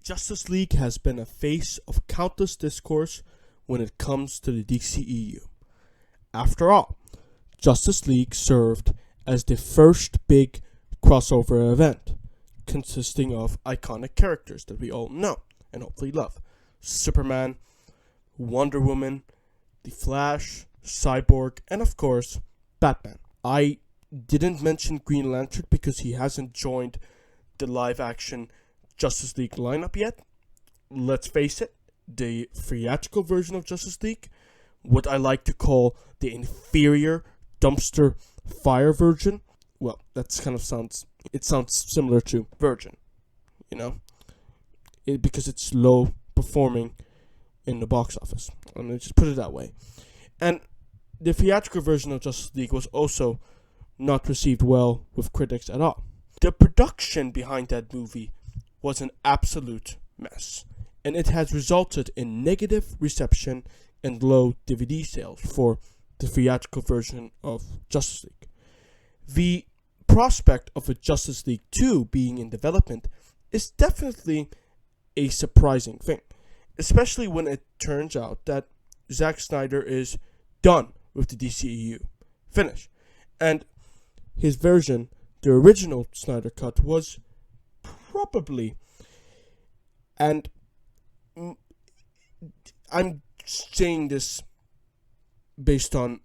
Justice League has been a face of countless discourse when it comes to the DCEU. After all, Justice League served as the first big crossover event, consisting of iconic characters that we all know and hopefully love. Superman, Wonder Woman, The Flash, Cyborg, and of course, Batman. I didn't mention Green Lantern because he hasn't joined the live-action Justice League lineup yet. Let's face it, the theatrical version of Justice League, what I like to call the inferior dumpster fire version, well, that's kind of sounds similar to Virgin, because it's low performing in the box office. I'm going to just put it that way. And the theatrical version of Justice League was also not received well with critics at all. The production behind that movie was an absolute mess, and it has resulted in negative reception and low DVD sales for the theatrical version of Justice League. The prospect of a Justice League 2 being in development is definitely a surprising thing, especially when it turns out that Zack Snyder is done with the DCEU. Finish. And his version, the original Snyder Cut, was probably, and I'm saying this based on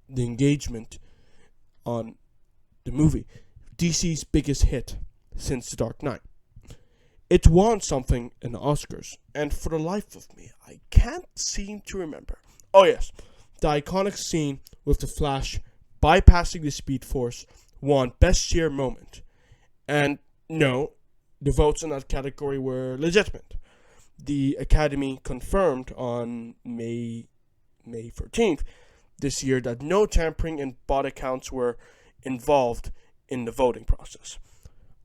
the engagement on the movie, DC's biggest hit since The Dark Knight. It won something in the Oscars, and for the life of me, I can't seem to remember. Oh yes, the iconic scene with the Flash bypassing the Speed Force won Best Cheer Moment. And no, the votes in that category were legitimate. The Academy confirmed on May 13th this year that no tampering and bot accounts were involved in the voting process.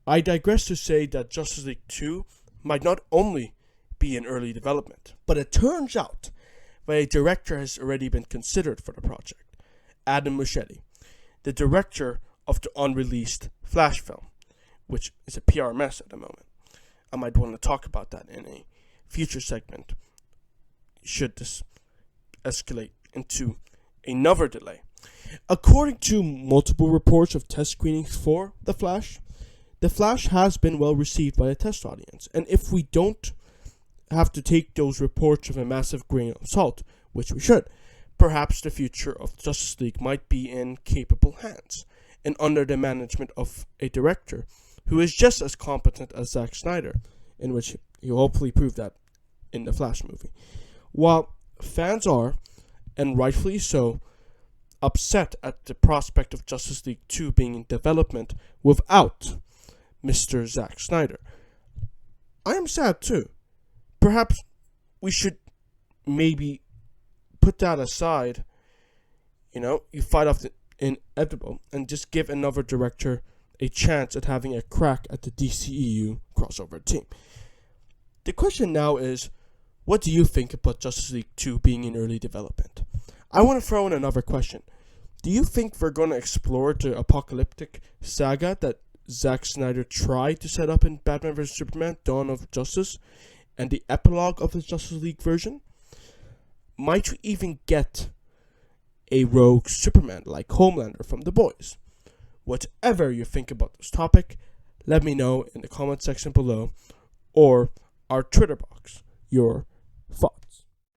I digress to say that Justice League 2 might not only be in early development, but it turns out that a director has already been considered for the project. Adam Muschietti, the director of the unreleased Flash film, which is a PR mess at the moment. I might want to talk about that in a future segment, should this escalate into another delay. According to multiple reports of test screenings for The Flash has been well received by the test audience, and if we don't have to take those reports with a massive grain of salt, which we should, perhaps the future of Justice League might be in capable hands, and under the management of a director who is just as competent as Zack Snyder, in which he'll hopefully prove that in the Flash movie. While fans are, and rightfully so, upset at the prospect of Justice League 2 being in development without Mr. Zack Snyder, I am sad too. Perhaps we should maybe put that aside, you fight off the inevitable and just give another director a chance at having a crack at the DCEU crossover team. The question now is, what do you think about Justice League 2 being in early development? I want to throw in another question. Do you think we're going to explore the apocalyptic saga that Zack Snyder tried to set up in Batman vs. Superman: Dawn of Justice and the epilogue of his Justice League version? Might we even get a rogue Superman like Homelander from The Boys? Whatever you think about this topic, let me know in the comment section below or our Twitter box. Your